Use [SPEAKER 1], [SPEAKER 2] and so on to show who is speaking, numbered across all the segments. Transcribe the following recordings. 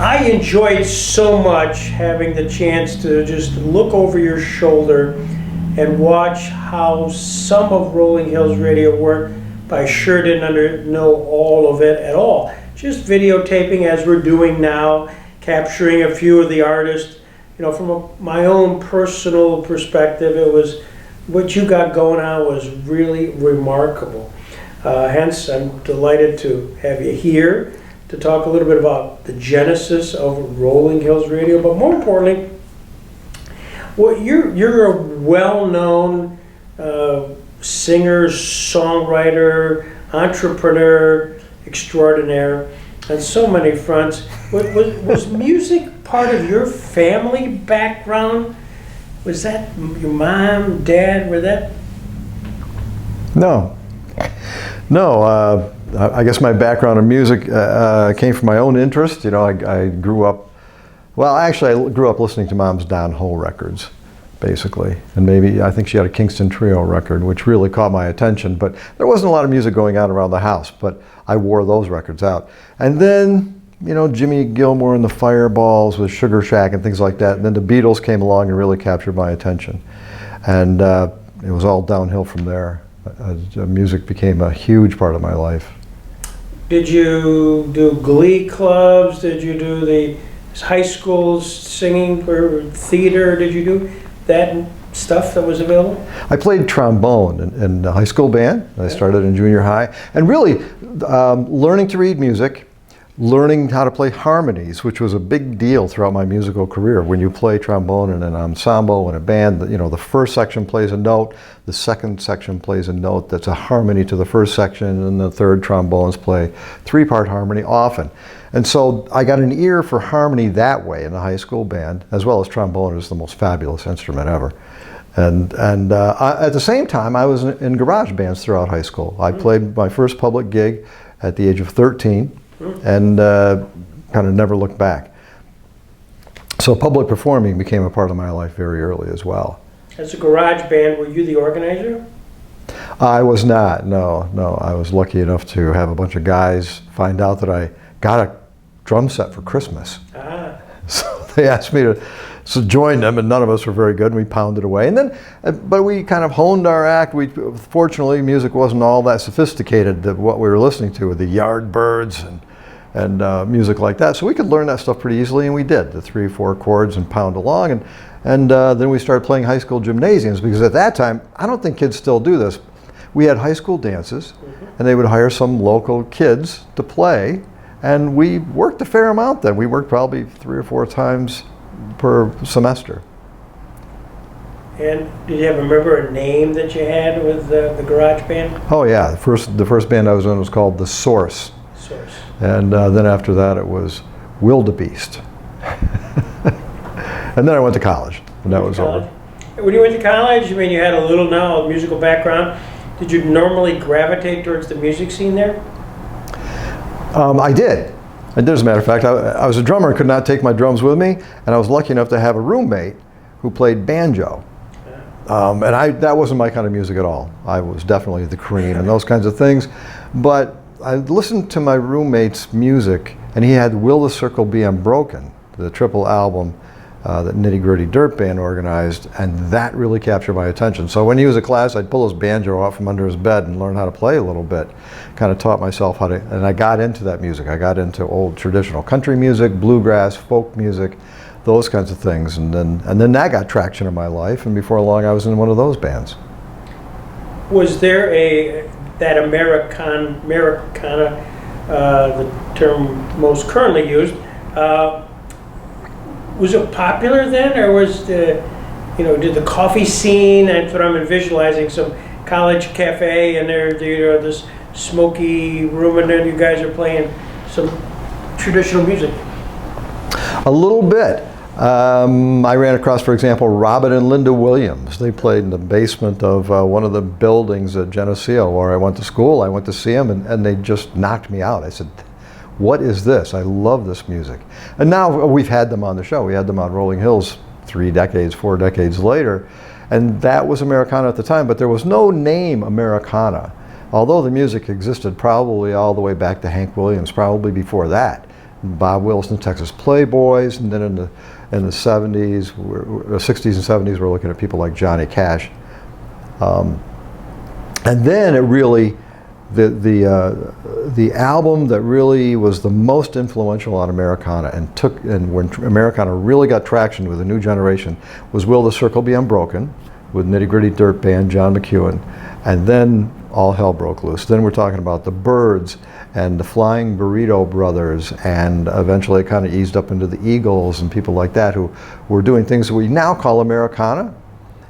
[SPEAKER 1] I enjoyed so much having the chance to just look over your shoulder and watch how some of Rolling Hills Radio worked, but I sure didn't know all of it at all. Just videotaping as we're doing now, capturing a few of the artists. You know, from my own personal perspective, it was what you got going on was really remarkable. Hence, I'm delighted to have you here to talk a little bit about the genesis of Rolling Hills Radio, but more importantly, you're a well-known singer, songwriter, entrepreneur extraordinaire on so many fronts. Was music part of your family background? Was that your mom, dad, were that?
[SPEAKER 2] No. I guess my background in music came from my own interest. You know, I grew up, I grew up listening to Mom's Don Ho records, basically. And maybe, I think she had a Kingston Trio record, which really caught my attention. But there wasn't a lot of music going on around the house, but I wore those records out. And then, you know, Jimmy Gilmore and the Fireballs with Sugar Shack and things like that. And then the Beatles came along and really captured my attention. And it was all downhill from there. Music became a huge part of my life.
[SPEAKER 1] Did you do glee clubs? Did you do the high school singing or theater? Did you do that stuff that was available?
[SPEAKER 2] I played trombone in the high school band. I started in junior high. And really, learning to read music, learning how to play harmonies, which was a big deal throughout my musical career. When you play trombone in an ensemble, in a band, you know, the first section plays a note, the second section plays a note that's a harmony to the first section, and the third trombones play three-part harmony often. And so I got an ear for harmony that way in the high school band, as well as trombone is the most fabulous instrument ever. And at the same time, I was in garage bands throughout high school. I played my first public gig at the age of 13. And kind of never looked back. So public performing became a part of my life very early as well.
[SPEAKER 1] As a garage band, were you the organizer?
[SPEAKER 2] I was not, no. I was lucky enough to have a bunch of guys find out that I got a drum set for Christmas.
[SPEAKER 1] Ah.
[SPEAKER 2] So they asked me to join them, and none of us were very good, and we pounded away. And then, but we kind of honed our act. Fortunately, music wasn't all that sophisticated, what we were listening to, with the Yardbirds and music like that. So we could learn that stuff pretty easily, and we did, the 3 or 4 chords and pound along. And then we started playing high school gymnasiums, because at that time, I don't think kids still do this. We had high school dances, and they would hire some local kids to play, and we worked a fair amount then. We worked probably 3 or 4 times per semester.
[SPEAKER 1] And did you remember a name that you had with the garage band?
[SPEAKER 2] Oh yeah, the first band I was in was called The Source.
[SPEAKER 1] Source.
[SPEAKER 2] And then after that it was Wildebeest. And then I went to college, and that was over.
[SPEAKER 1] When you went to college, I mean, you had a little now musical background. Did you normally gravitate towards the music scene there?
[SPEAKER 2] I did. As a matter of fact, I was a drummer and could not take my drums with me, and I was lucky enough to have a roommate who played banjo. And that wasn't my kind of music at all. I was definitely the cream and those kinds of things. But I listened to my roommate's music, and he had Will the Circle Be Unbroken, the triple album that Nitty Gritty Dirt Band organized, and that really captured my attention. So when he was in class, I'd pull his banjo out from under his bed and learn how to play a little bit. Kind of taught myself how to, and I got into that music. I got into old traditional country music, bluegrass, folk music, those kinds of things. And then that got traction in my life, and before long I was in one of those bands.
[SPEAKER 1] Was there that Americana, the term most currently used, was it popular then, or was did the coffee scene? That's what I'm visualizing, some college cafe, and there, this smoky room, and then you guys are playing some traditional music.
[SPEAKER 2] A little bit. I ran across, for example, Robin and Linda Williams. They played in the basement of one of the buildings at Geneseo where I went to school. I went to see them, and they just knocked me out. I said, what is this? I love this music. And now we've had them on the show. We had them on Rolling Hills 4 decades later. And that was Americana at the time, but there was no name Americana. Although the music existed probably all the way back to Hank Williams, probably before that. Bob Wilson, Texas Playboys, and then in the 70s, 60s and 70s, we're looking at people like Johnny Cash. And then it really, the album that really was the most influential on Americana and when Americana really got traction with a new generation was Will the Circle Be Unbroken with Nitty Gritty Dirt Band, John McEuen, and then all hell broke loose. Then we're talking about the Byrds and the Flying Burrito Brothers, and eventually it kind of eased up into the Eagles and people like that who were doing things that we now call Americana.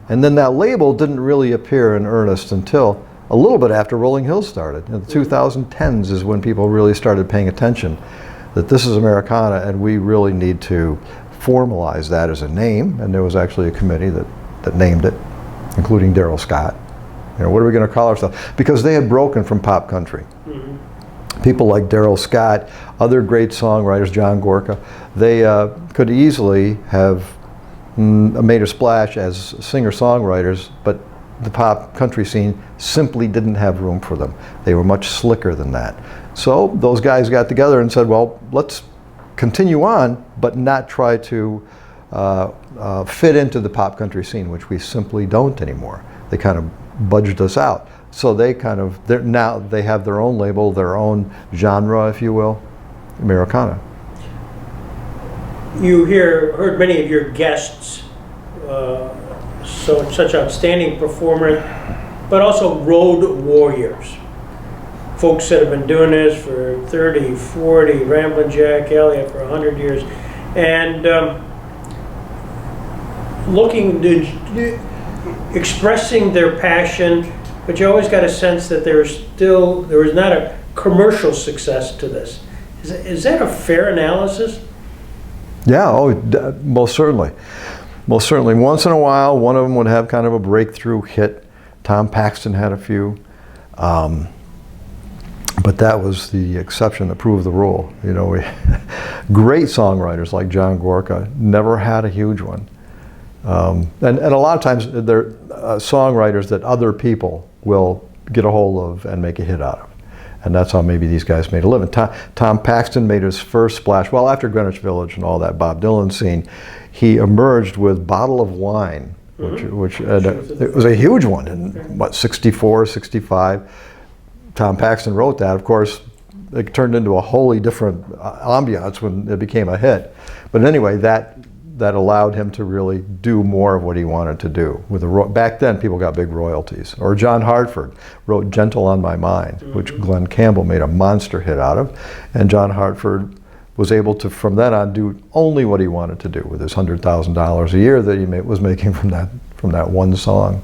[SPEAKER 2] And then that label didn't really appear in earnest until a little bit after Rolling Hills started. In the 2010s is when people really started paying attention that this is Americana and we really need to formalize that as a name. And there was actually a committee that named it, including Darrell Scott. You know, what are we going to call ourselves? Because they had broken from pop country. Mm-hmm. People like Darrell Scott, other great songwriters, John Gorka, they could easily have made a splash as singer-songwriters, but the pop country scene simply didn't have room for them. They were much slicker than that. So those guys got together and said, well, let's continue on, but not try to fit into the pop country scene, which we simply don't anymore. They kind of budged us out. So they now they have their own label, their own genre, if you will, Americana.
[SPEAKER 1] You heard many of your guests, such outstanding performers, but also road warriors. Folks that have been doing this for 30, 40, Ramblin' Jack Elliott for 100 years, and expressing their passion, but you always got a sense that there was not a commercial success to this. Is that a fair analysis?
[SPEAKER 2] Yeah, most certainly. Most certainly. Once in a while, one of them would have kind of a breakthrough hit. Tom Paxton had a few. But that was the exception that proved the rule. You know, great songwriters like John Gorka never had a huge one. And a lot of times they're songwriters that other people will get a hold of and make a hit out of. And that's how maybe these guys made a living. Tom Paxton made his first splash, well, after Greenwich Village and all that Bob Dylan scene, he emerged with Bottle of Wine, which it was a huge one in, 64, 65. Tom Paxton wrote that. Of course, it turned into a wholly different ambiance when it became a hit. But anyway, that allowed him to really do more of what he wanted to do. Back then, people got big royalties. Or John Hartford wrote Gentle on My Mind, which Glenn Campbell made a monster hit out of. And John Hartford was able to, from then on, do only what he wanted to do with his $100,000 a year that he was making from that one song.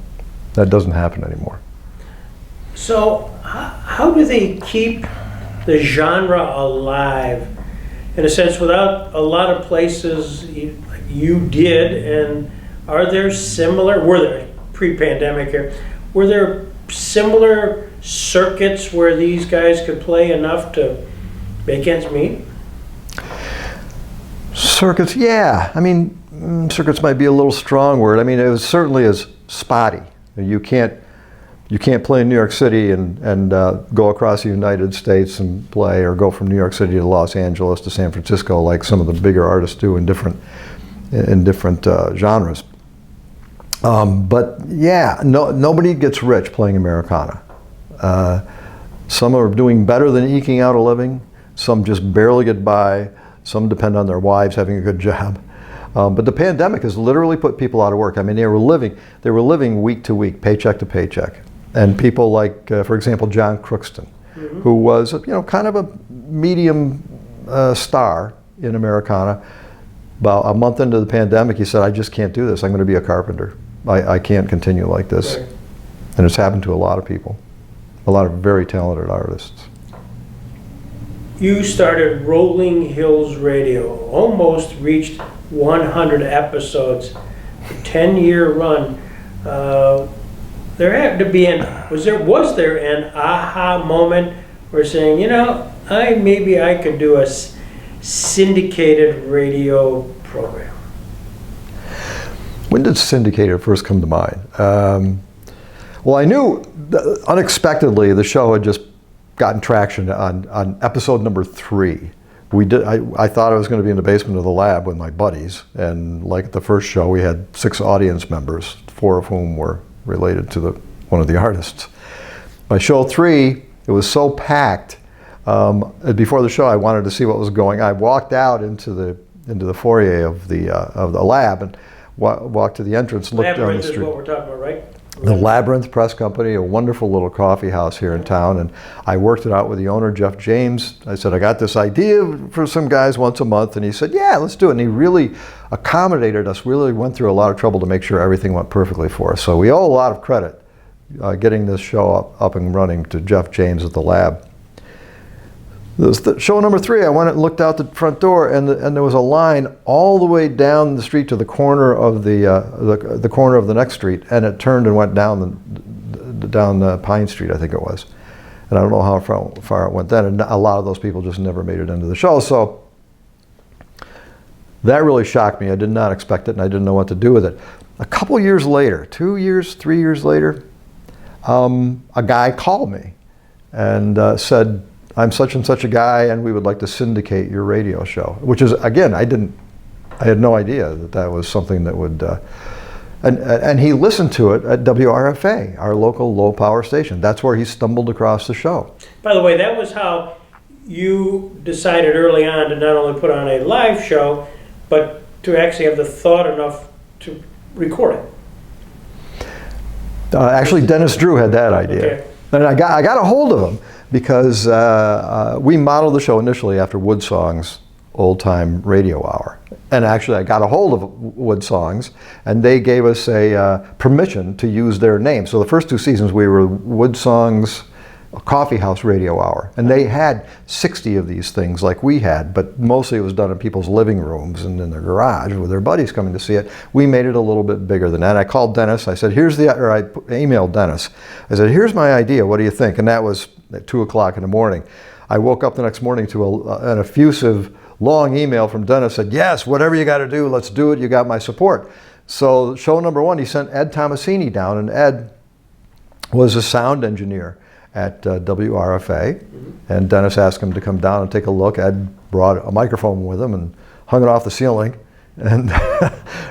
[SPEAKER 2] That doesn't happen anymore.
[SPEAKER 1] So how do they keep the genre alive? In a sense, without a lot of places you did, and were there pre-pandemic here, were there similar circuits where these guys could play enough to make ends meet?
[SPEAKER 2] Circuits, yeah. I mean, circuits might be a little strong word. I mean, it was certainly as spotty. You can't play in New York City and go across the United States and play, or go from New York City to Los Angeles to San Francisco like some of the bigger artists do in different genres. But yeah, nobody gets rich playing Americana. Some are doing better than eking out a living. Some just barely get by. Some depend on their wives having a good job. But the pandemic has literally put people out of work. I mean, they were living week to week, paycheck to paycheck. And people like, for example, John Crookston, who was, kind of a medium star in Americana. About a month into the pandemic, he said, I just can't do this. I'm going to be a carpenter. I can't continue like this. Right. And it's happened to a lot of people, a lot of very talented artists.
[SPEAKER 1] You started Rolling Hills Radio, almost reached 100 episodes, a 10-year run. There had to be was there an aha moment where saying, maybe I could do a syndicated radio program?
[SPEAKER 2] When did syndicated first come to mind? Well, I knew unexpectedly the show had just gotten traction on episode number 3. I thought I was going to be in the basement of the lab with my buddies, and like the first show, we had 6 audience members, 4 of whom were related to one of the artists. By show 3, it was so packed. Before the show, I wanted to see what was going on. I walked out into the foyer of the lab and walked to the entrance, looked down the street.
[SPEAKER 1] Labyrinth is what we're talking about, right?
[SPEAKER 2] The Labyrinth Press Company, a wonderful little coffee house here in town, and I worked it out with the owner, Jeff James. I said, I got this idea for some guys once a month, and he said, yeah, let's do it. And he really accommodated us, really went through a lot of trouble to make sure everything went perfectly for us. So we owe a lot of credit getting this show up and running to Jeff James at the lab. Show number 3, I went and looked out the front door, and there was a line all the way down the street to the corner of the corner of the next street, and it turned and went down Pine Street, I think it was. And I don't know how far it went then, and a lot of those people just never made it into the show. So that really shocked me. I did not expect it, and I didn't know what to do with it. A couple years later, 2 years, 3 years later, a guy called me and said, I'm such and such a guy, and we would like to syndicate your radio show. Which is, again, I had no idea that was something that would, and he listened to it at WRFA, our local low power station. That's where he stumbled across the show.
[SPEAKER 1] By the way, that was how you decided early on to not only put on a live show, but to actually have the thought enough to record it.
[SPEAKER 2] Actually, Dennis Drew had that idea.
[SPEAKER 1] Okay.
[SPEAKER 2] And I got a hold of him, because we modeled the show initially after Woodsong's Old Time Radio Hour. And actually I got a hold of Woodsong's, and they gave us a permission to use their name. So the first 2 seasons we were Woodsong's Coffee House Radio Hour. And they had 60 of these things like we had, but mostly it was done in people's living rooms and in their garage with their buddies coming to see it. We made it a little bit bigger than that. I called Dennis. I said, I emailed Dennis. I said, here's my idea. What do you think? And that was at 2 o'clock in the morning. I woke up the next morning to an effusive, long email from Dennis. Said, yes, whatever you got to do, let's do it. You got my support. So show number 1, he sent Ed Tomasini down, and Ed was a sound engineer at WRFA, and Dennis asked him to come down and take a look. Ed brought a microphone with him and hung it off the ceiling and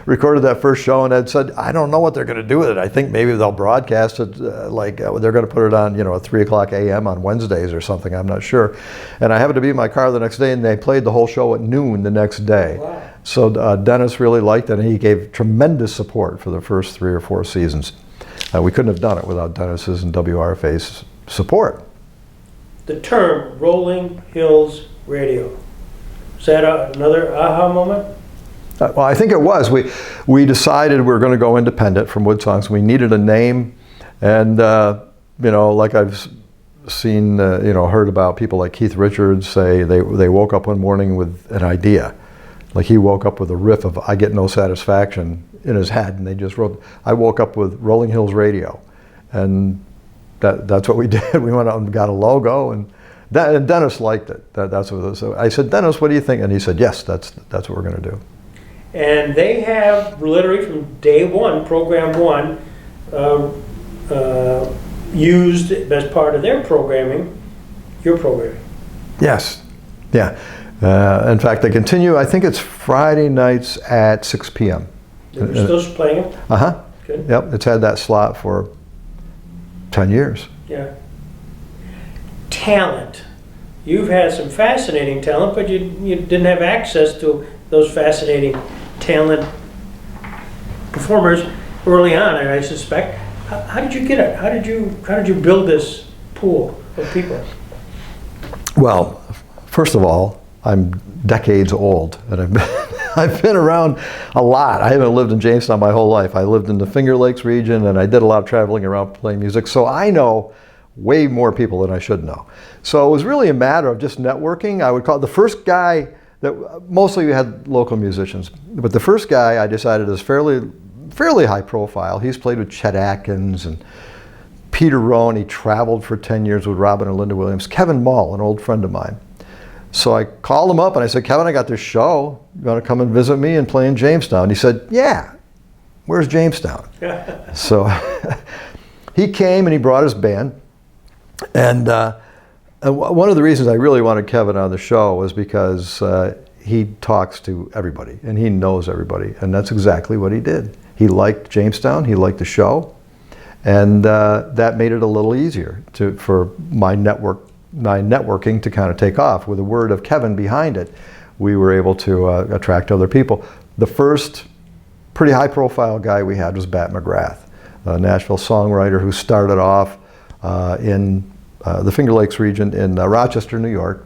[SPEAKER 2] recorded that first show. And Ed said, I don't know what they're going to do with it. I think maybe they'll broadcast it they're going to put it on, at 3 o'clock a.m. on Wednesdays or something. I'm not sure. And I happened to be in my car the next day, and they played the whole show at noon the next day.
[SPEAKER 1] Wow.
[SPEAKER 2] So Dennis really liked it, and he gave tremendous support for the first 3 or 4 seasons. We couldn't have done it without Dennis's and WRFA's support.
[SPEAKER 1] The term Rolling Hills Radio, is that another aha moment?
[SPEAKER 2] Well, I think it was. We decided we were going to go independent from Woodsongs. We needed a name, and like I've seen, heard about people like Keith Richards say they woke up one morning with an idea. Like he woke up with a riff of "I Get No Satisfaction" in his head, and they just wrote. I woke up with Rolling Hills Radio, and that's what we did. We went out and got a logo, and Dennis liked it. That's what it was. So I said, Dennis, what do you think? And he said, yes, that's what we're going to do.
[SPEAKER 1] And they have literally from day 1, program 1, used as part of their programming, your programming.
[SPEAKER 2] Yes, yeah. In fact, they continue. I think it's Friday nights at 6 p.m.
[SPEAKER 1] You're still playing them?
[SPEAKER 2] Uh-huh.
[SPEAKER 1] Good.
[SPEAKER 2] Yep, it's had that slot for 10 years.
[SPEAKER 1] Yeah. Talent. You've had some fascinating talent, but you didn't have access to those fascinating talent performers early on, I suspect. How did you get it? How did you build this pool of people?
[SPEAKER 2] Well, first of all, I'm decades old, and I've been around a lot. I haven't lived in Jamestown my whole life. I lived in the Finger Lakes region, and I did a lot of traveling around playing music, so I know way more people than I should know. So it was really a matter of just networking. I would call it the first guy that, mostly we had local musicians, but the first guy I decided is fairly high profile. He's played with Chet Atkins and Peter Rowan. He traveled for 10 years with Robin and Linda Williams. Kevin Mull, an old friend of mine. So I called him up and I said, Kevin, I got this show. You want to come and visit me and play in Jamestown? He said, yeah. Where's Jamestown? So he came and he brought his band. And And one of the reasons I really wanted Kevin on the show was because he talks to everybody and he knows everybody, and that's exactly what he did. He liked Jamestown, he liked the show, and that made it a little easier for my networking to kind of take off. With the word of Kevin behind it, we were able to attract other people. The first pretty high-profile guy we had was Bat McGrath, a Nashville songwriter who started off in the Finger Lakes region in Rochester, New York.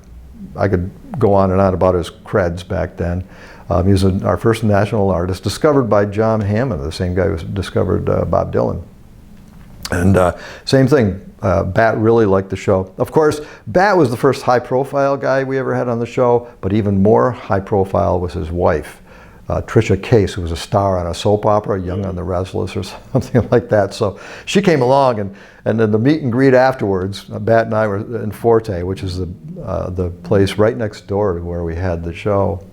[SPEAKER 2] I could go on and on about his creds back then. He was our first national artist, discovered by John Hammond, the same guy who discovered Bob Dylan. And same thing, Bat really liked the show. Of course, Bat was the first high-profile guy we ever had on the show, but even more high-profile was his wife, Tricia Case, who was a star on a soap opera, Young on the Restless or something like that. So she came along, and then the meet and greet afterwards, Bat and I were in Forte, which is the place right next door to where we had the show.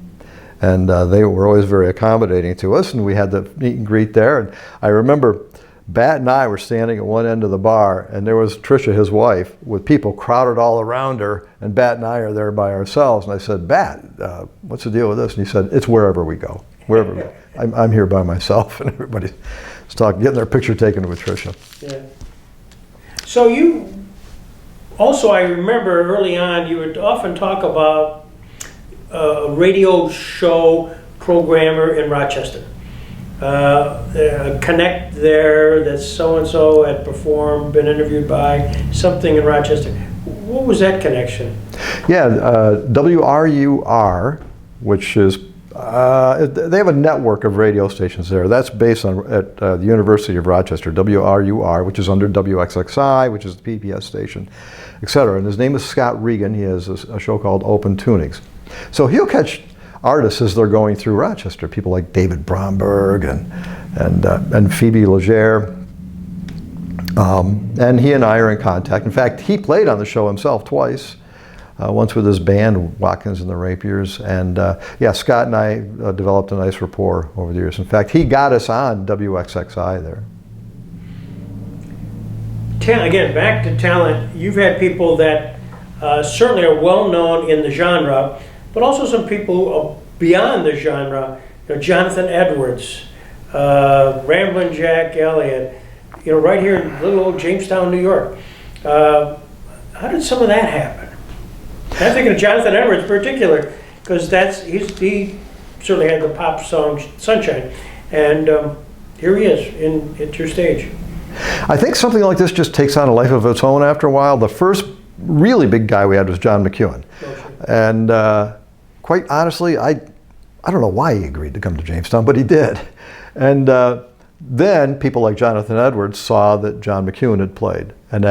[SPEAKER 2] And they were always very accommodating to us, and we had the meet and greet there. And I remember Bat and I were standing at one end of the bar, and there was Tricia, his wife, with people crowded all around her, and Bat and I are there by ourselves. And I said, Bat, what's the deal with this? And he said, it's wherever we go. Wherever we go. I'm here by myself, and everybody's talking, getting their picture taken with Tricia.
[SPEAKER 1] Yeah. So you, also I remember early on, you would often talk about a radio show programmer in Rochester. Connect there that so-and-so had performed, been interviewed by, something in Rochester. What was that connection?
[SPEAKER 2] Yeah, WRUR, which is, they have a network of radio stations there. That's based at the University of Rochester, WRUR, which is under WXXI, which is the PBS station, etc. And his name is Scott Regan. He has a show called Open Tunings. So he'll catch artists as they're going through Rochester, people like David Bromberg and Phoebe Legere. And he and I are in contact. In fact, he played on the show himself twice, once with his band, Watkins and the Rapiers. And yeah, Scott and I developed a nice rapport over the years. In fact, he got us on WXXI there.
[SPEAKER 1] Again, back to talent, you've had people that certainly are well known in the genre, but also some people who are beyond the genre. You know, Jonathan Edwards, Ramblin' Jack Elliott, you know, right here in little old Jamestown, New York. How did some of that happen? I'm thinking of Jonathan Edwards in particular, because he certainly had the pop song Sunshine, and here he is at your stage.
[SPEAKER 2] I think something like this just takes on a life of its own after a while. The first really big guy we had was John McEwen. And quite honestly, I don't know why he agreed to come to Jamestown, but he did. And then people like Jonathan Edwards saw that John McEwen had played, and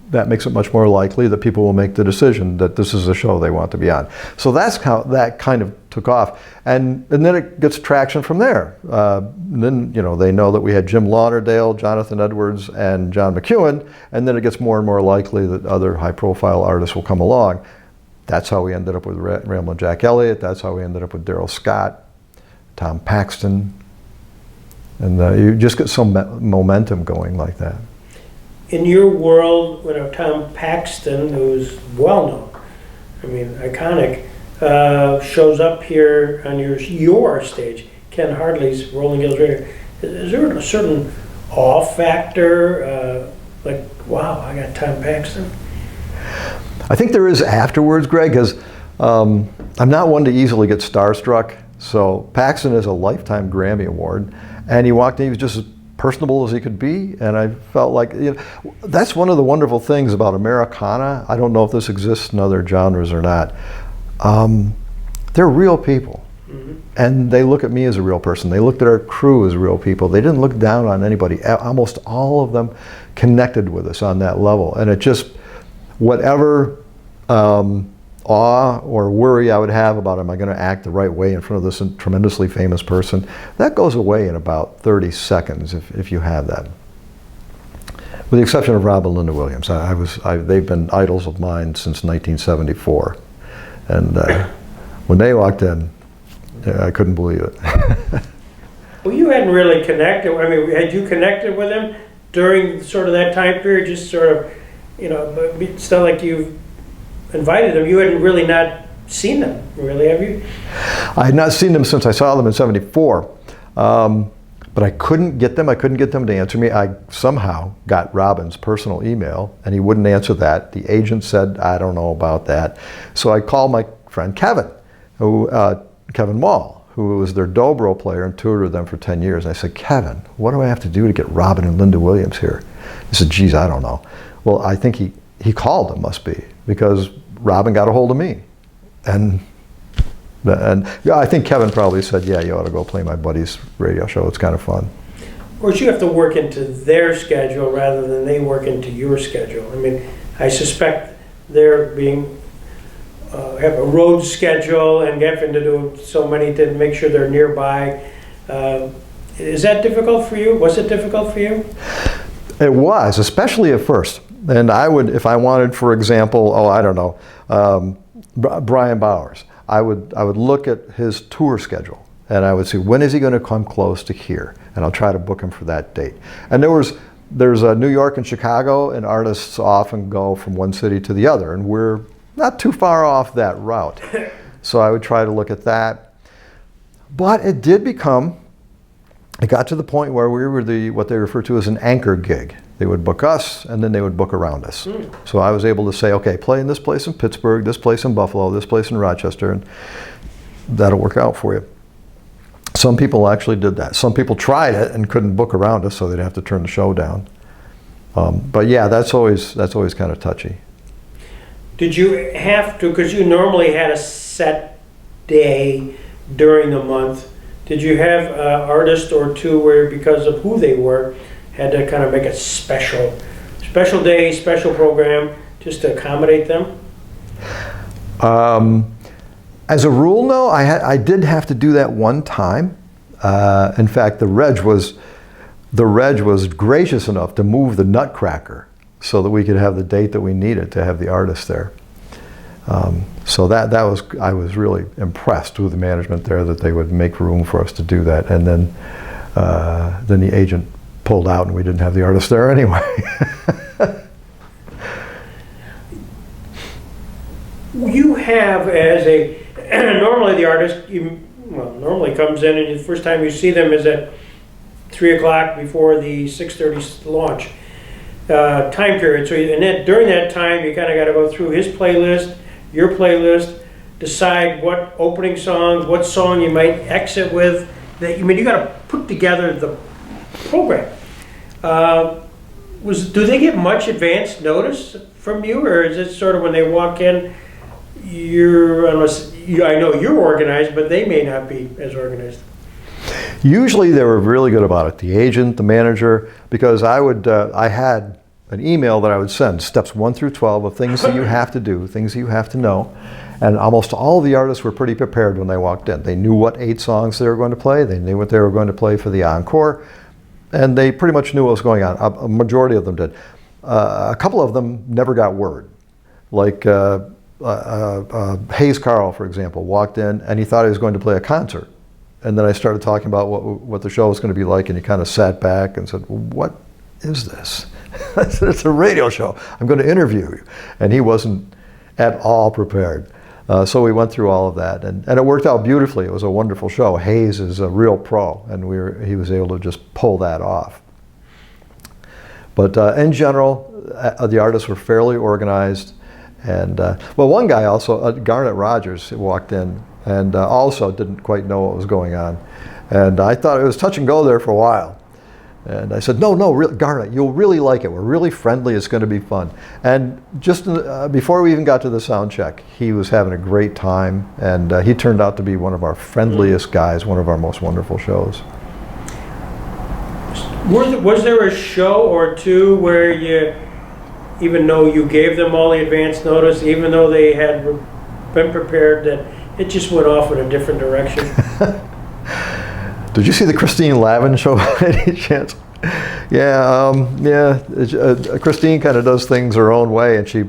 [SPEAKER 2] that makes it much more likely that people will make the decision that this is a show they want to be on. So that's how that kind of took off, and then it gets traction from there. And then, you know, they know that we had Jim Lauderdale, Jonathan Edwards, and John McEwen, and then it gets more and more likely that other high-profile artists will come along. That's how we ended up with Ramblin' Jack Elliott. That's how we ended up with Daryl Scott, Tom Paxton, and you just get some momentum going like that.
[SPEAKER 1] In your world, when Tom Paxton, who's well known, I mean iconic, shows up here on your stage, Ken Hardley's Rolling Hills Radio, is there a certain awe factor? Like, wow, I got Tom Paxton?
[SPEAKER 2] I think there is afterwards, Greg, because I'm not one to easily get starstruck. So Paxton is a Lifetime Grammy Award, and he walked in, he was just as personable as he could be, and I felt like, you know, that's one of the wonderful things about Americana. I don't know if this exists in other genres or not. They're real people, and they look at me as a real person. They looked at our crew as real people. They didn't look down on anybody. Almost all of them connected with us on that level, and it just, whatever awe or worry I would have about, am I going to act the right way in front of this tremendously famous person, that goes away in about 30 seconds if you have that. With the exception of Rob and Linda Williams. They've been idols of mine since 1974. And when they walked in, I couldn't believe it.
[SPEAKER 1] Well, you hadn't really connected. I mean, had you connected with them during sort of that time period? Just sort of, you know, it's not like you've invited them, you hadn't really not seen them, really, have you?
[SPEAKER 2] I had not seen them since I saw them in '74. But I couldn't get them. I couldn't get them to answer me. I somehow got Robin's personal email, and he wouldn't answer that. The agent said, I don't know about that. So I called my friend Kevin, Kevin Wall, who was their dobro player and toured with them for 10 years. And I said, Kevin, what do I have to do to get Robin and Linda Williams here? He said, geez, I don't know. Well, I think he called them, must be, because Robin got a hold of me. And yeah, I think Kevin probably said, yeah, you ought to go play my buddy's radio show. It's kind of fun.
[SPEAKER 1] Of course, you have to work into their schedule rather than they work into your schedule. I mean, I suspect they're have a road schedule and having to do so many to make sure they're nearby. Is that difficult for you? Was it difficult for you?
[SPEAKER 2] It was, especially at first. And I would, if I wanted, for example, I don't know, Brian Bowers. I would look at his tour schedule and I would see, when is he going to come close to here? And I'll try to book him for that date. And there's New York and Chicago, and artists often go from one city to the other, and we're not too far off that route. So I would try to look at that. But it got to the point where we were what they refer to as an anchor gig. They would book us, and then they would book around us. So I was able to say, okay, play in this place in Pittsburgh, this place in Buffalo, this place in Rochester, and that'll work out for you. Some people actually did that. Some people tried it and couldn't book around us, so they'd have to turn the show down. But yeah, that's always kind of touchy.
[SPEAKER 1] Did you have to, because you normally had a set day during the month, did you have an artist or two where, because of who they were, had to kind of make a special day, special program, just to accommodate them?
[SPEAKER 2] As a rule, no. I did have to do that one time. In fact, the Reg was gracious enough to move the Nutcracker so that we could have the date that we needed to have the artist there. So I was really impressed with the management there that they would make room for us to do that. And then the agent pulled out and we didn't have the artist there anyway.
[SPEAKER 1] You have, normally the artist normally comes in, and the first time you see them is at 3 o'clock before the 6:30 launch time period. So during that time, you kind of got to go through his playlist, your playlist, decide what opening songs, what song you might exit with. You got to put together the program. Do they get much advance notice from you, or is it sort of when they walk in, I know you're organized, but they may not be as organized?
[SPEAKER 2] Usually they were really good about it, the agent, the manager, because I had an email that I would send, steps 1 through 12 of things that you have to do, things that you have to know. And almost all of the artists were pretty prepared when they walked in. They knew what 8 songs they were going to play, they knew what they were going to play for the encore, and they pretty much knew what was going on. A majority of them did. A couple of them never got word. Like Hayes Carl, for example, walked in and he thought he was going to play a concert. And then I started talking about what the show was going to be like, and he kind of sat back and said, what is this? I said, it's a radio show. I'm going to interview you. And he wasn't at all prepared. So we went through all of that, and it worked out beautifully. It was a wonderful show. Hayes is a real pro, and he was able to just pull that off. But in general, the artists were fairly organized. And one guy also, Garnet Rogers, walked in and also didn't quite know what was going on. And I thought it was touch and go there for a while. And I said, no, Garnet, you'll really like it. We're really friendly. It's going to be fun. And just before we even got to the sound check, he was having a great time. And he turned out to be one of our friendliest guys, one of our most wonderful shows.
[SPEAKER 1] Was there a show or two where you, even though you gave them all the advance notice, even though they had been prepared, that it just went off in a different direction?
[SPEAKER 2] Did you see the Christine Lavin show by any chance? Yeah. Christine kind of does things her own way, and she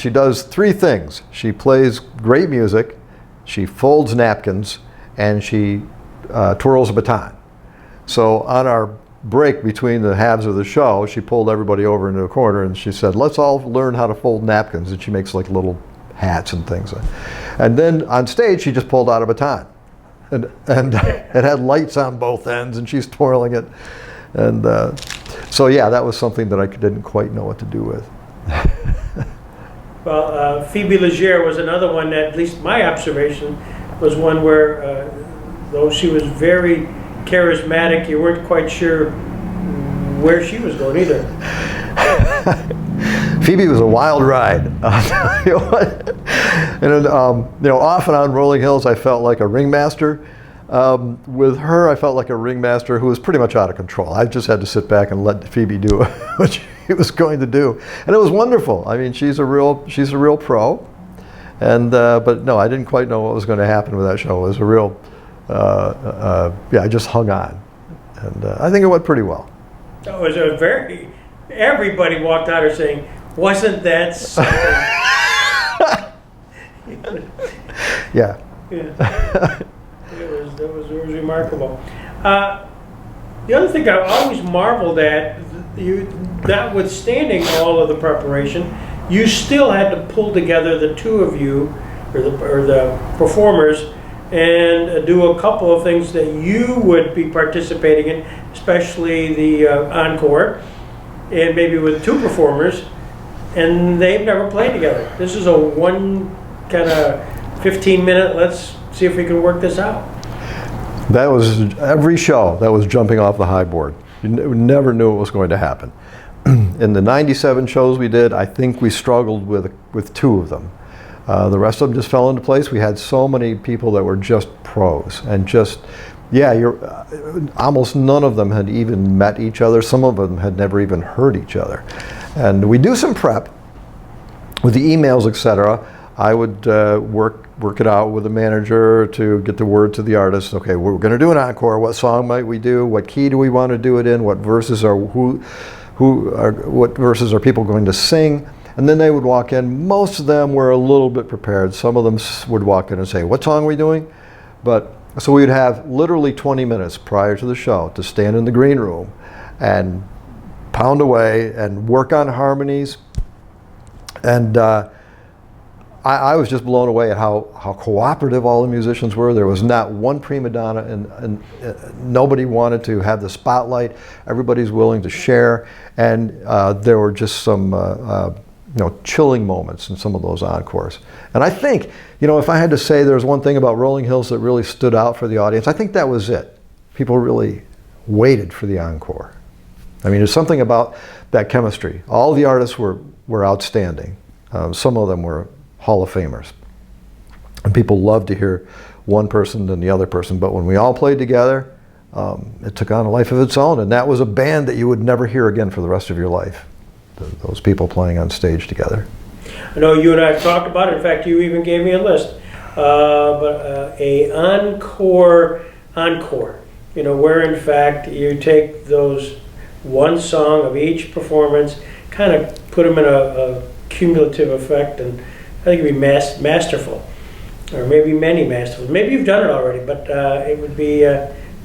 [SPEAKER 2] does 3 things. She plays great music, she folds napkins, and she twirls a baton. So on our break between the halves of the show, she pulled everybody over into a corner and she said, let's all learn how to fold napkins. And she makes like little hats and things. And then on stage, she just pulled out a baton. And it had lights on both ends, and she's twirling it. And so, yeah, that was something that I didn't quite know what to do with.
[SPEAKER 1] Well, Phoebe Legere was another one that, at least my observation, was one where, though she was very charismatic, you weren't quite sure where she was going either.
[SPEAKER 2] Phoebe was a wild ride. I'll tell you what. And often on Rolling Hills, I felt like a ringmaster. With her, I felt like a ringmaster who was pretty much out of control. I just had to sit back and let Phoebe do what she was going to do, and it was wonderful. I mean, she's a real pro. And but no, I didn't quite know what was going to happen with that show. It was a real, I just hung on, and I think it went pretty well.
[SPEAKER 1] It was a very. Everybody walked out here saying, "Wasn't that something?"
[SPEAKER 2] Yeah.
[SPEAKER 1] Yeah. It was remarkable. The other thing I always marveled at, notwithstanding all of the preparation, you still had to pull together the two of you, or the performers, and do a couple of things that you would be participating in, especially the encore, and maybe with two performers, and they've never played together. This is a one kind of 15-minute, let's see if we can work this out.
[SPEAKER 2] That was every show that was jumping off the high board. You never knew what was going to happen. In the 97 shows we did, I think we struggled with two of them. The rest of them just fell into place. We had so many people that were just pros, and just, almost none of them had even met each other. Some of them had never even heard each other. And we do some prep with the emails, etc. I would work it out with the manager to get the word to the artist. Okay, we're going to do an encore. What song might we do? What key do we want to do it in? What verses are what verses are people going to sing? And then they would walk in. Most of them were a little bit prepared. Some of them would walk in and say, "What song are we doing?" So we would have literally 20 minutes prior to the show to stand in the green room and pound away and work on harmonies. And I was just blown away at how cooperative all the musicians were. There was not one prima donna, and nobody wanted to have the spotlight. Everybody's willing to share, and there were just some chilling moments in some of those encores. And I think, if I had to say there's one thing about Rolling Hills that really stood out for the audience, I think that was it. People really waited for the encore. I mean, there's something about that chemistry. All the artists were outstanding. Some of them were Hall of Famers. And people loved to hear one person than the other person, but when we all played together, it took on a life of its own, and that was a band that you would never hear again for the rest of your life. Those people playing on stage together.
[SPEAKER 1] I know you and I have talked about it. In fact, you even gave me a list. But a encore, where in fact you take those one song of each performance, kind of put them in a cumulative effect, and I think it'd be masterful, or maybe many masterful. Maybe you've done it already, but it would be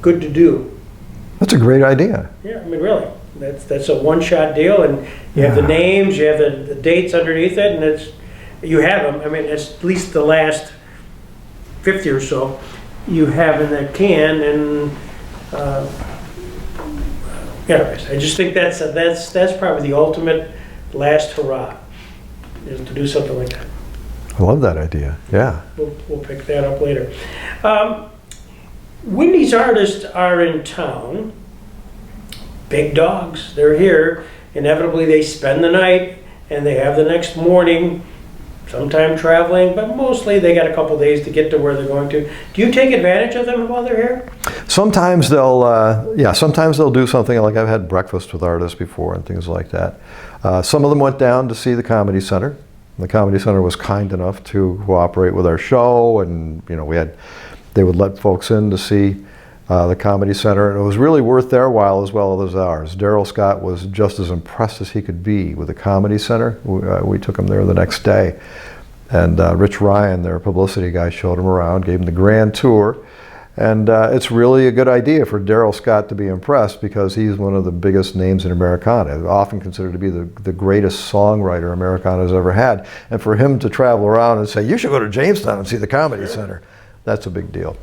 [SPEAKER 1] good to do.
[SPEAKER 2] That's a great idea.
[SPEAKER 1] Yeah, I mean, really, that's a one-shot deal, and you have the names, you have the dates underneath it, and you have them. I mean, it's at least the last 50 or so you have in that can, and anyways, I just think that's probably the ultimate last hurrah, is to do something like that.
[SPEAKER 2] I love that idea. Yeah.
[SPEAKER 1] We'll pick that up later. When these artists are in town, big dogs, they're here. Inevitably, they spend the night, and they have the next morning, sometime traveling, but mostly they got a couple days to get to where they're going to. Do you take advantage of them while they're here?
[SPEAKER 2] Sometimes they'll do something like, I've had breakfast with artists before and things like that. Some of them went down to see the Comedy Center. The Comedy Center was kind enough to cooperate with our show, and they would let folks in to see the Comedy Center, and it was really worth their while as well as ours. Daryl Scott was just as impressed as he could be with the Comedy Center. We took him there the next day, and Rich Ryan, their publicity guy, showed him around, gave him the grand tour, And it's really a good idea for Darrell Scott to be impressed because he's one of the biggest names in Americana, often considered to be the greatest songwriter Americana's ever had. And for him to travel around and say, you should go to Jamestown and see the Comedy Center, that's a big deal.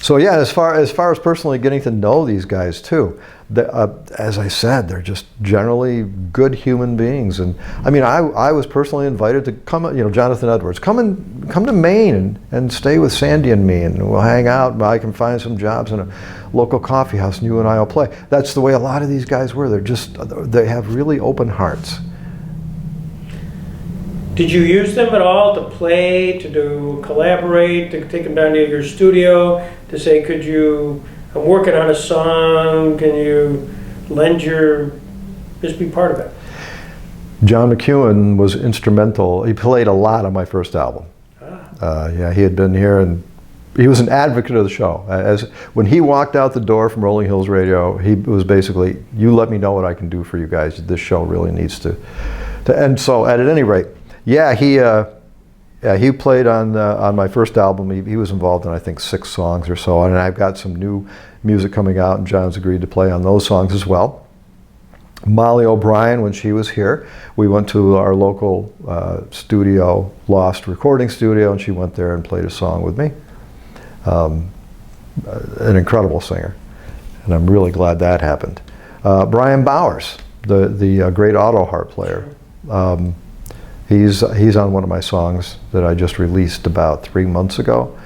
[SPEAKER 2] So yeah, as far as personally getting to know these guys too, as I said, they're just generally good human beings. And I mean, I was personally invited to come, Jonathan Edwards, come to Maine and stay with Sandy and me, and we'll hang out. I can find some jobs in a local coffee house, and you and I will play. That's the way a lot of these guys were. They have really open hearts.
[SPEAKER 1] Did you use them at all to play, to collaborate, to take them down to your studio, to say, I'm working on a song, can you just be part of it?
[SPEAKER 2] John McEwen was instrumental. He played a lot on my first album. Yeah, he had been here, and he was an advocate of the show. When he walked out the door from Rolling Hills Radio, he was basically, you let me know what I can do for you guys. This show really needs to end. So at any rate, yeah, he played on my first album. He was involved in, I think, 6 songs or so, and I've got some new music coming out, and John's agreed to play on those songs as well. Molly O'Brien, when she was here, we went to our local studio, Lost Recording Studio, and she went there and played a song with me. An incredible singer, and I'm really glad that happened. Brian Bowers, the great auto harp player. He's on one of my songs that I just released about 3 months ago.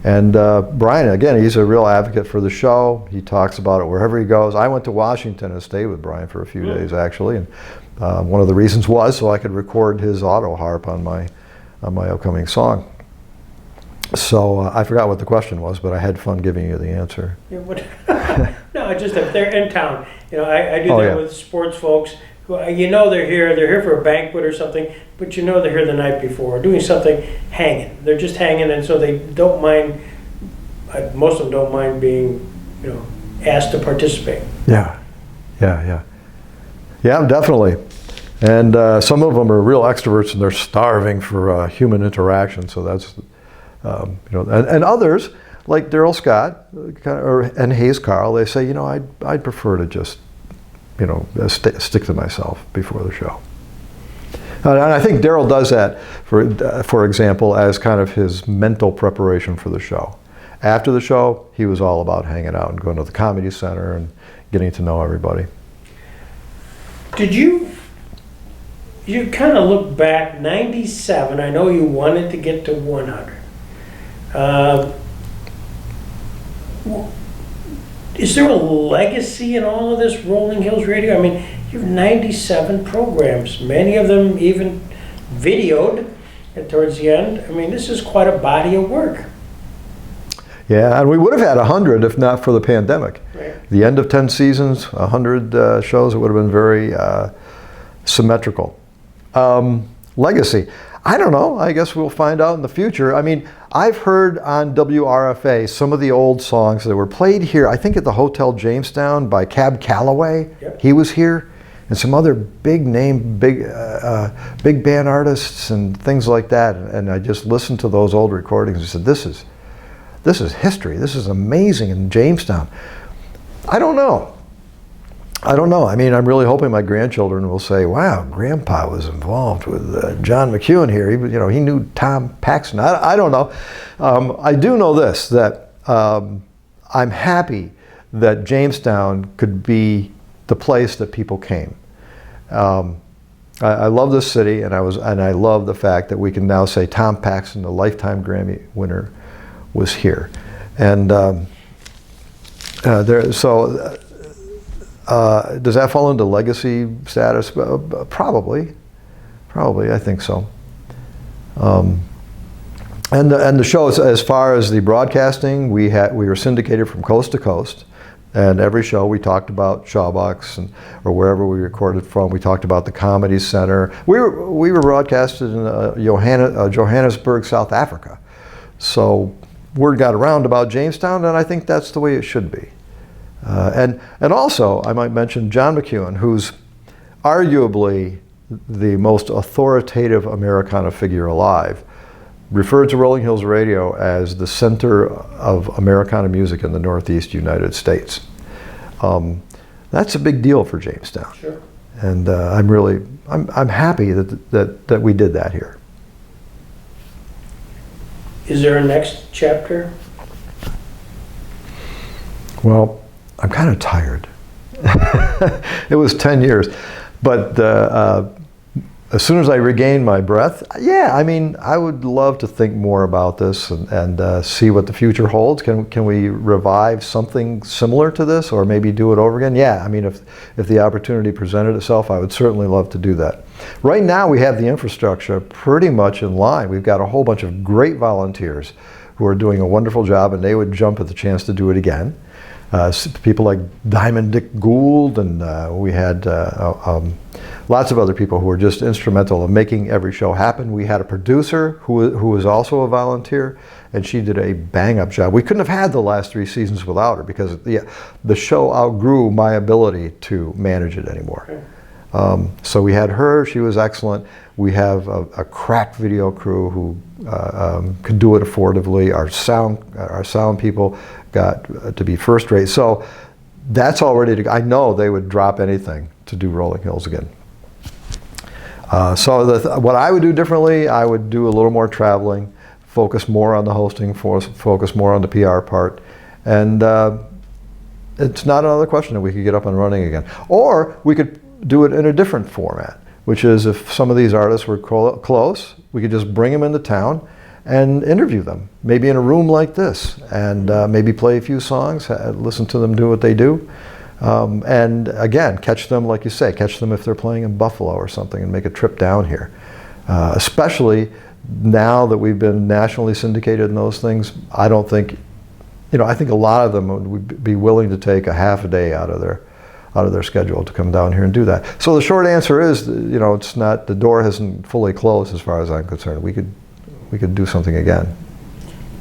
[SPEAKER 2] And Brian, again, he's a real advocate for the show. He talks about it wherever he goes. I went to Washington and stayed with Brian for a few days, actually. And one of the reasons was so I could record his auto harp on my upcoming song. So I forgot what the question was, but I had fun giving you the answer.
[SPEAKER 1] Yeah, no, just if they're in town. I do that with sports folks. They're here for a banquet or something, but they're here the night before, doing something, hanging. They're just hanging, and so they don't mind, most of them don't mind being, asked to participate.
[SPEAKER 2] Yeah, definitely. And some of them are real extroverts, and they're starving for human interaction, so that's, and others, like Darrell Scott and Hayes Carl, they say, I'd prefer to just stick to myself before the show. And I think Darrell does that, for example, as kind of his mental preparation for the show. After the show, he was all about hanging out and going to the Comedy Center and getting to know everybody.
[SPEAKER 1] Did you kind of look back, 97, I know you wanted to get to 100. Is there a legacy in all of this Rolling Hills Radio? I mean, you have 97 programs, many of them even videoed towards the end. I mean, this is quite a body of work.
[SPEAKER 2] Yeah, and we would have had 100 if not for the pandemic.
[SPEAKER 1] Right.
[SPEAKER 2] The end of 10 seasons, 100 shows, it would have been very symmetrical. Legacy. I don't know. I guess we'll find out in the future. I mean, I've heard on WRFA some of the old songs that were played here, I think at the Hotel Jamestown by Cab Calloway.
[SPEAKER 1] Yep.
[SPEAKER 2] He was here. And some other big name, big band artists and things like that. And I just listened to those old recordings and said, this is history. This is amazing in Jamestown. I don't know. I mean, I'm really hoping my grandchildren will say, wow, Grandpa was involved with John McEwen here. He knew Tom Paxton. I don't know. I do know this, that I'm happy that Jamestown could be the place that people came. I love this city, and I love the fact that we can now say Tom Paxton, the Lifetime Grammy winner, was here. And does that fall into legacy status? Probably, I think so. And the show, as far as the broadcasting, we were syndicated from coast to coast, and every show we talked about Shawbox or wherever we recorded from. We talked about the Comedy Center. We were broadcasted in Johannesburg, South Africa. So word got around about Jamestown, and I think that's the way it should be. And also, I might mention John McEwen, who's arguably the most authoritative Americana figure alive. referred to Rolling Hills Radio as the center of Americana music in the Northeast United States. That's a big deal for Jamestown.
[SPEAKER 1] Sure.
[SPEAKER 2] And I'm happy that we did that here.
[SPEAKER 1] Is there a next chapter?
[SPEAKER 2] Well, I'm kind of tired. It was 10 years. But as soon as I regain my breath, yeah, I mean, I would love to think more about this and see what the future holds. Can we revive something similar to this, or maybe do it over again? Yeah, I mean, if the opportunity presented itself, I would certainly love to do that. Right now, we have the infrastructure pretty much in line. We've got a whole bunch of great volunteers who are doing a wonderful job, and they would jump at the chance to do it again. People like Diamond Dick Gould, and we had lots of other people who were just instrumental in making every show happen. We had a producer who was also a volunteer, and she did a bang-up job. We couldn't have had the last 3 seasons without her, because the show outgrew my ability to manage it anymore. So we had her. She was excellent. We have a crack video crew who could do it affordably. Our sound people got to be first rate. So that's all ready to go. I know they would drop anything to do Rolling Hills again. So what I would do differently, I would do a little more traveling, focus more on the hosting, focus more on the PR part, and it's not another question that we could get up and running again. Or we could do it in a different format, which is if some of these artists were close, we could just bring them into town and interview them, maybe in a room like this, and maybe play a few songs, listen to them do what they do. And again, catch them, like you say, catch them if they're playing in Buffalo or something, and make a trip down here. Especially now that we've been nationally syndicated in those things, I don't think, I think a lot of them would be willing to take a half a day out of their schedule to come down here and do that. So the short answer is, it's not, the door hasn't fully closed as far as I'm concerned. We could do something again.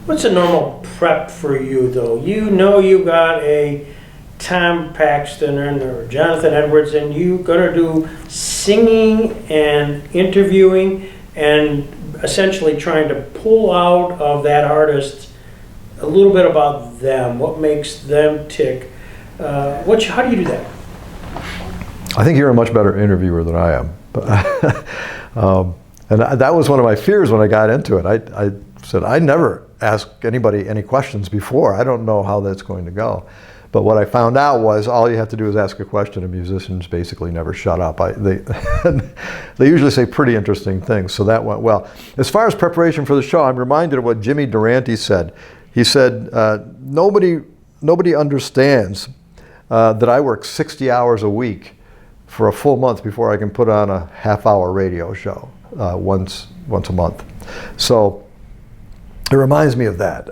[SPEAKER 1] What's a normal prep for you, though? You got a Tom Paxton or Jonathan Edwards, and you're going to do singing and interviewing and essentially trying to pull out of that artist a little bit about them, what makes them tick. How do you do that?
[SPEAKER 2] I think you're a much better interviewer than I am. And that was one of my fears when I got into it. I said, I never asked anybody any questions before. I don't know how that's going to go. But what I found out was all you have to do is ask a question, and musicians basically never shut up. They usually say pretty interesting things, so that went well. As far as preparation for the show, I'm reminded of what Jimmy Durante said. He said, nobody understands that I work 60 hours a week for a full month before I can put on a half-hour radio show once a month. So it reminds me of that.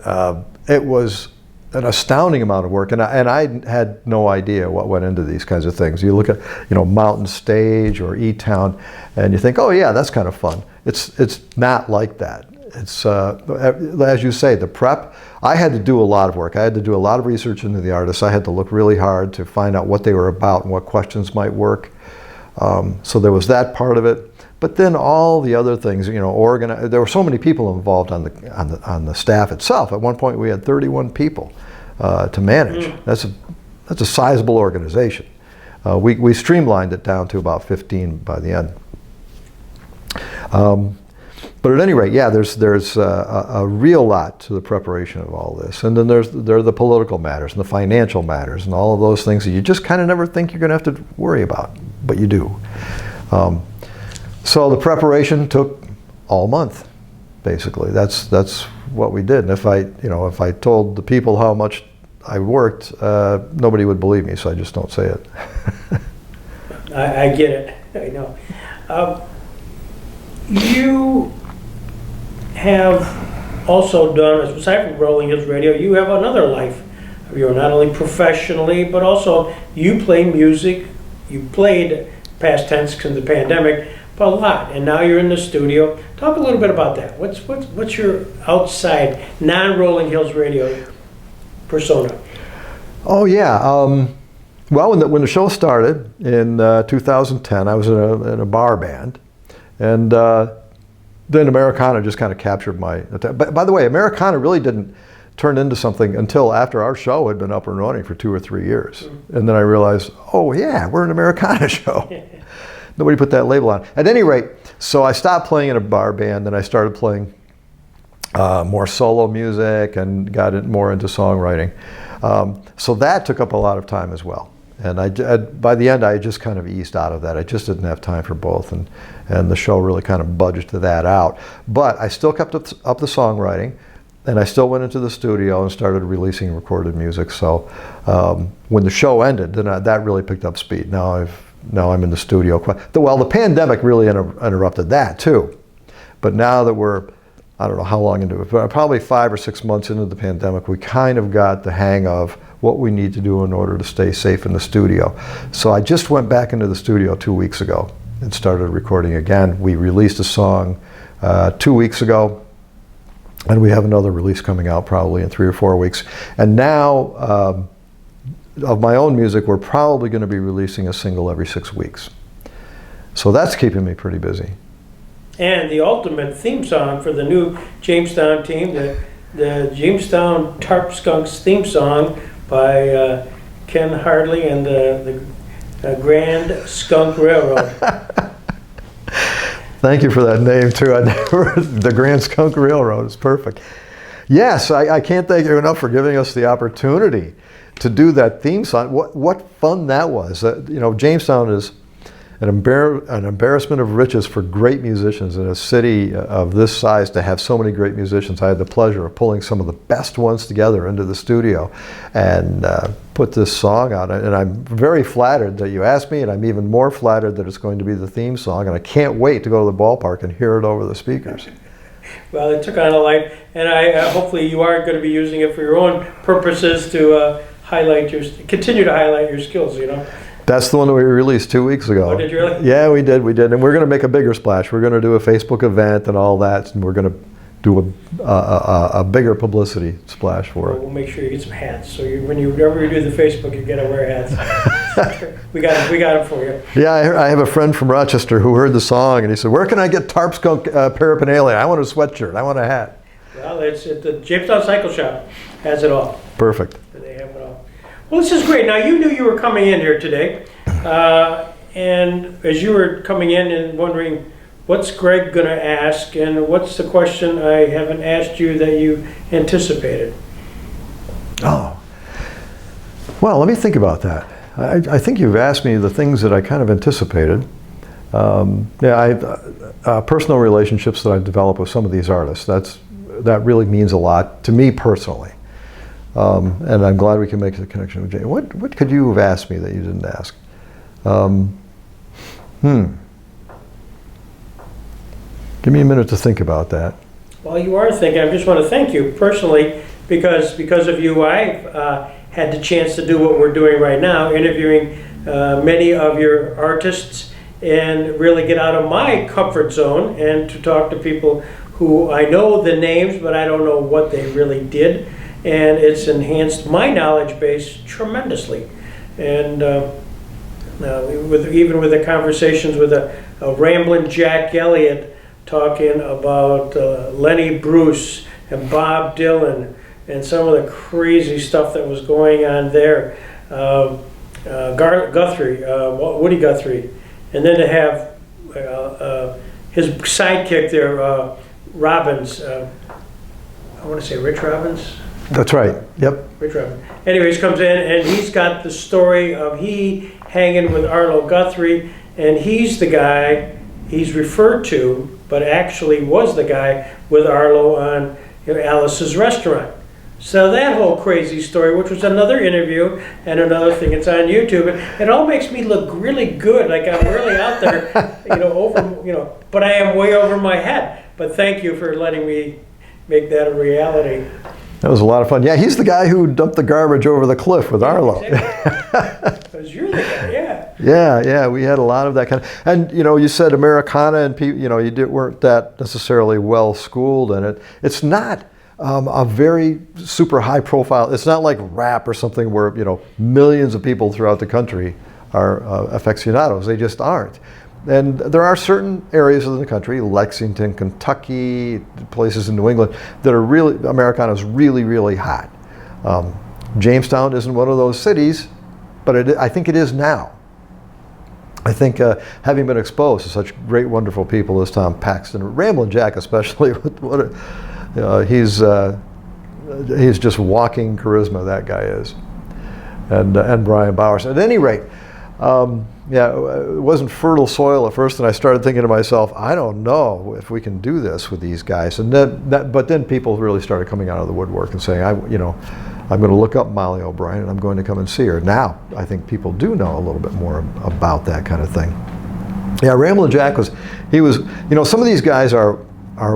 [SPEAKER 2] It was an astounding amount of work, and I had no idea what went into these kinds of things. You look at Mountain Stage or E-Town, and you think, oh yeah, that's kind of fun. It's not like that. It's as you say, the prep. I had to do a lot of work. I had to do a lot of research into the artists. I had to look really hard to find out what they were about and what questions might work. So there was that part of it. But then all the other things, there were so many people involved on the staff itself. At one point, we had 31 people to manage. That's a sizable organization. We streamlined it down to about 15 by the end. But at any rate, yeah, there's a real lot to the preparation of all this. And then there are the political matters and the financial matters and all of those things that you just kind of never think you're going to have to worry about, but you do. So the preparation took all month, basically. That's what we did. And if I told the people how much I worked, nobody would believe me, so I just don't say it.
[SPEAKER 1] I get it. I know. You have also done, aside from Rolling Hills Radio, you have another life of your own, not only professionally, but also you play music. You played, past tense because of the pandemic, but a lot, and now you're in the studio. Talk a little bit about that. What's your outside, non-Rolling Hills Radio persona?
[SPEAKER 2] Oh yeah. Well, when the show started in 2010, I was in a bar band, and then Americana just kind of captured my attention. But by the way, Americana really didn't turn into something until after our show had been up and running for 2 or 3 years. And then I realized, oh yeah, we're an Americana show. Nobody put that label on. At any rate, so I stopped playing in a bar band, and I started playing more solo music and got more into songwriting. So that took up a lot of time as well. And by the end, I just kind of eased out of that. I just didn't have time for both, and the show really kind of budgeted that out. But I still kept up the songwriting, and I still went into the studio and started releasing recorded music. So when the show ended, then that really picked up speed. Now I'm in the studio. Well, the pandemic really interrupted that too. But now that we're, I don't know how long into it, but probably 5 or 6 months into the pandemic, we kind of got the hang of what we need to do in order to stay safe in the studio. So I just went back into the studio 2 weeks ago and started recording again. We released a song 2 weeks ago, and we have another release coming out probably in 3 or 4 weeks. And now, of my own music, we're probably going to be releasing a single every 6 weeks. So that's keeping me pretty busy.
[SPEAKER 1] And the ultimate theme song for the new Jamestown team, the Jamestown Tarp Skunks theme song by Ken Hardley and the Grand Skunk Railroad.
[SPEAKER 2] Thank you for that name too. The Grand Skunk Railroad is perfect. Yes, I can't thank you enough for giving us the opportunity to do that theme song. What fun that was. Jamestown is an embarrassment of riches for great musicians. In a city of this size, to have so many great musicians, I had the pleasure of pulling some of the best ones together into the studio and put this song out. And I'm very flattered that you asked me, and I'm even more flattered that it's going to be the theme song. And I can't wait to go to the ballpark and hear it over the speakers.
[SPEAKER 1] Well, it took on a life, and hopefully you are going to be using it for your own purposes to continue to highlight your skills.
[SPEAKER 2] That's the one that we released 2 weeks ago.
[SPEAKER 1] Oh, did you really?
[SPEAKER 2] Yeah, we did. And we're going to make a bigger splash. We're going to do a Facebook event and all that, and we're going to do a bigger publicity splash for it.
[SPEAKER 1] We'll make sure you get some hats. So whenever you do the Facebook, you got to wear hats. we got them for you.
[SPEAKER 2] Yeah, I have a friend from Rochester who heard the song, and he said, "Where can I get Tarp Skunk paraphernalia? I want a sweatshirt. I want a hat."
[SPEAKER 1] Well, it's at the Jamestown Cycle Shop. Has it all.
[SPEAKER 2] Perfect.
[SPEAKER 1] They have it all. Well, this is great. Now, you knew you were coming in here today, and as you were coming in and wondering, what's Greg going to ask, and what's the question I haven't asked you that you anticipated?
[SPEAKER 2] Oh. Well, let me think about that. I think you've asked me the things that I kind of anticipated. Personal relationships that I've developed with some of these artists. That really means a lot to me personally. And I'm glad we can make the connection with Jay. What could you have asked me that you didn't ask? Give me a minute to think about that.
[SPEAKER 1] Well, you are thinking. I just want to thank you personally because of you, I've had the chance to do what we're doing right now, interviewing many of your artists and really get out of my comfort zone and to talk to people who I know the names, but I don't know what they really did. And it's enhanced my knowledge base tremendously. And even with the conversations with a rambling Jack Elliott talking about Lenny Bruce and Bob Dylan and some of the crazy stuff that was going on there. Woody Guthrie. And then to have his sidekick there, Robbins. I want to say Rich Robbins.
[SPEAKER 2] That's right. Yep.
[SPEAKER 1] Rich Robbins. Anyways, comes in and he's got the story of he hanging with Arlo Guthrie, and he's the guy he's referred to, but actually was the guy with Arlo on Alice's Restaurant. So that whole crazy story, which was another interview and another thing, it's on YouTube. It all makes me look really good, like I'm really out there, but I am way over my head. But thank you for letting me make that a reality.
[SPEAKER 2] That was a lot of fun. Yeah, he's the guy who dumped the garbage over the cliff with Arlo.
[SPEAKER 1] Because you're the guy, yeah.
[SPEAKER 2] Yeah, we had a lot of that kind of, and you said Americana, and you weren't that necessarily well schooled in it. It's not a very super high profile. It's not like rap or something where millions of people throughout the country are aficionados. They just aren't. And there are certain areas of the country, Lexington, Kentucky, places in New England, that are really, Americana's really, really hot. Jamestown isn't one of those cities, but I think it is now. I think having been exposed to such great, wonderful people as Tom Paxton, Ramblin' Jack especially, he's just walking charisma, that guy is. And Brian Bowers. At any rate, it wasn't fertile soil at first, and I started thinking to myself, I don't know if we can do this with these guys. And but then people really started coming out of the woodwork and saying, I'm going to look up Molly O'Brien and I'm going to come and see her. Now, I think people do know a little bit more about that kind of thing. Yeah, Ramblin' Jack was some of these guys are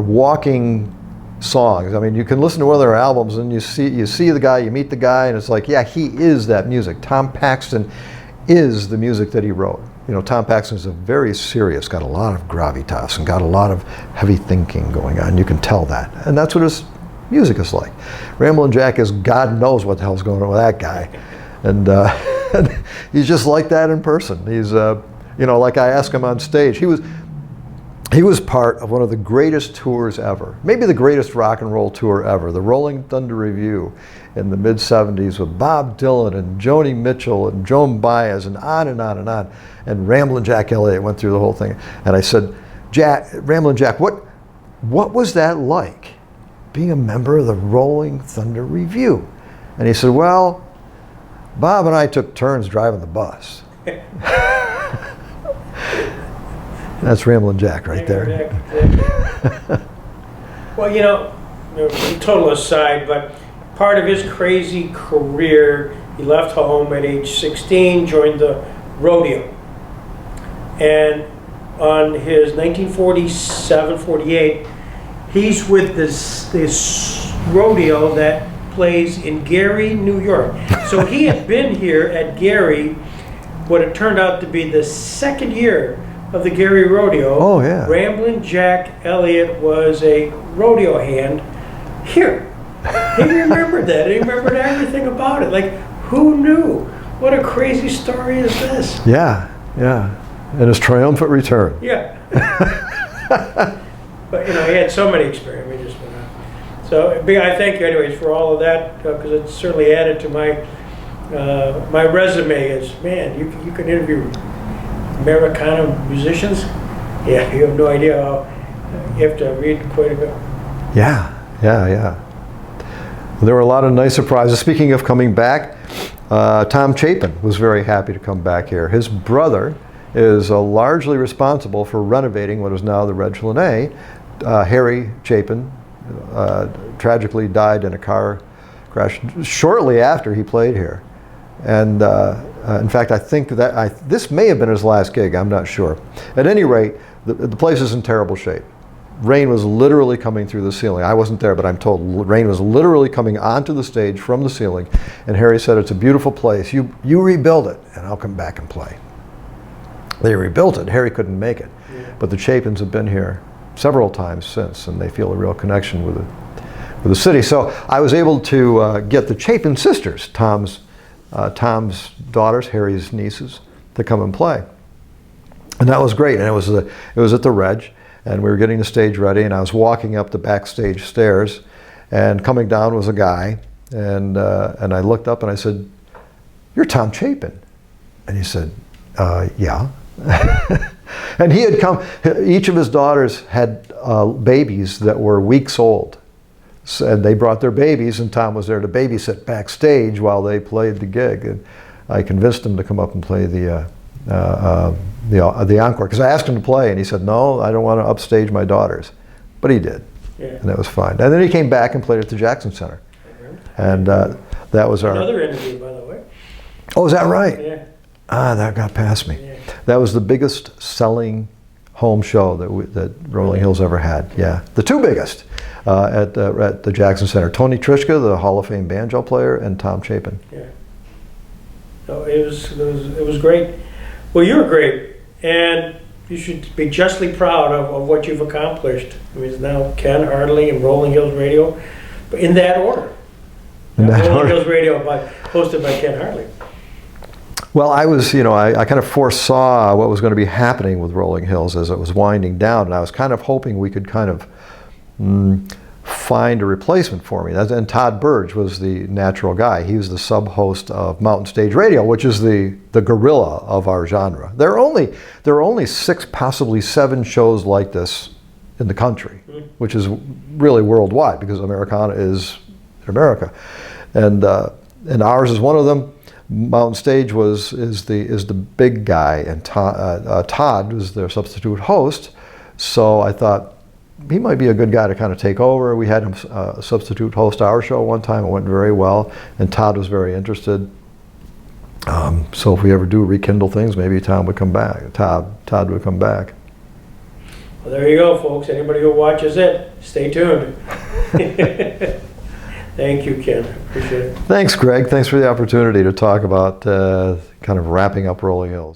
[SPEAKER 2] walking songs. I mean, you can listen to one of their albums and you see the guy, you meet the guy, and it's like, yeah, he is that music. Tom Paxton is the music that he wrote. Tom Paxton is a very serious, got a lot of gravitas and got a lot of heavy thinking going on. You can tell that. And that's what his music is like. Ramblin' Jack is, God knows what the hell's going on with that guy. And he's just like that in person. He's, like I asked him on stage, he was part of one of the greatest tours ever, maybe the greatest rock and roll tour ever, the Rolling Thunder Revue in the mid-'70s with Bob Dylan and Joni Mitchell and Joan Baez and on and on and on. And Ramblin' Jack Elliott went through the whole thing. And I said, Ramblin' Jack, what was that like, being a member of the Rolling Thunder Revue? And he said, well, Bob and I took turns driving the bus. That's Ramblin' Jack right there.
[SPEAKER 1] Well, total aside, but part of his crazy career, he left home at age 16, joined the rodeo. And on his 1947-48, he's with this rodeo that plays in Gary, New York. So he had been here at Gary, what it turned out to be the second year of the Gary Rodeo.
[SPEAKER 2] Oh, yeah.
[SPEAKER 1] Ramblin' Jack Elliott was a rodeo hand here. He remembered that. He remembered everything about it. Like, who knew? What a crazy story is this?
[SPEAKER 2] Yeah. And his triumphant return.
[SPEAKER 1] Yeah. But, he had so many experiences. So, I thank you anyways for all of that, because it certainly added to my my resume as, man, you can interview Americana musicians. Yeah, you have no idea how you have to read quite a bit.
[SPEAKER 2] Yeah. There were a lot of nice surprises. Speaking of coming back, Tom Chapin was very happy to come back here. His brother is largely responsible for renovating what is now the Reg Lene. Harry Chapin tragically died in a car crash shortly after he played here. And in fact, I think that this may have been his last gig, I'm not sure. At any rate, the place is in terrible shape. Rain was literally coming through the ceiling. I wasn't there, but I'm told rain was literally coming onto the stage from the ceiling. And Harry said, it's a beautiful place. You rebuild it, and I'll come back and play. They rebuilt it. Harry couldn't make it. Yeah. But the Chapins have been here several times since, and they feel a real connection with the city. So I was able to get the Chapin sisters, Tom's daughters, Harry's nieces, to come and play. And that was great. And it was at the Reg. And we were getting the stage ready, and I was walking up the backstage stairs, and coming down was a guy, and I looked up and I said, "You're Tom Chapin." And he said, "Yeah." And he had come, each of his daughters had babies that were weeks old. And they brought their babies, and Tom was there to babysit backstage while they played the gig. And I convinced him to come up and play the encore, because I asked him to play, and he said, "No, I don't want to upstage my daughters," but he did, yeah. And that was fine. And then he came back and played at the Jackson Center, and that was
[SPEAKER 1] another interview, by the way.
[SPEAKER 2] Oh, is that right?
[SPEAKER 1] Yeah.
[SPEAKER 2] That got past me.
[SPEAKER 1] Yeah.
[SPEAKER 2] That was the biggest selling home show that Rolling Hills ever had. Yeah, the two biggest at the Jackson Center: Tony Trischka, the Hall of Fame banjo player, and Tom Chapin.
[SPEAKER 1] Yeah. So it was great. Well, you're great, and you should be justly proud of what you've accomplished. I mean, it's now Ken Hardley and Rolling Hills Radio, but in that order. Rolling Hills Radio hosted by Ken Hardley.
[SPEAKER 2] Well, I kind of foresaw what was going to be happening with Rolling Hills as it was winding down, and I was kind of hoping we could kind of find a replacement for me. And Todd Burge was the natural guy. He was the sub-host of Mountain Stage Radio, which is the gorilla of our genre. There are only 6, possibly 7 shows like this in the country, which is really worldwide because Americana is in America, and ours is one of them. Mountain Stage is the big guy, and Todd was their substitute host. So I thought he might be a good guy to kind of take over. We had him substitute host our show one time. It went very well, and Todd was very interested. So if we ever do rekindle things, maybe Todd would come back. Todd would come back.
[SPEAKER 1] Well, there you go, folks. Anybody who watches it, stay tuned. Thank you, Ken. Appreciate it.
[SPEAKER 2] Thanks, Greg. Thanks for the opportunity to talk about kind of wrapping up Rolling Hills.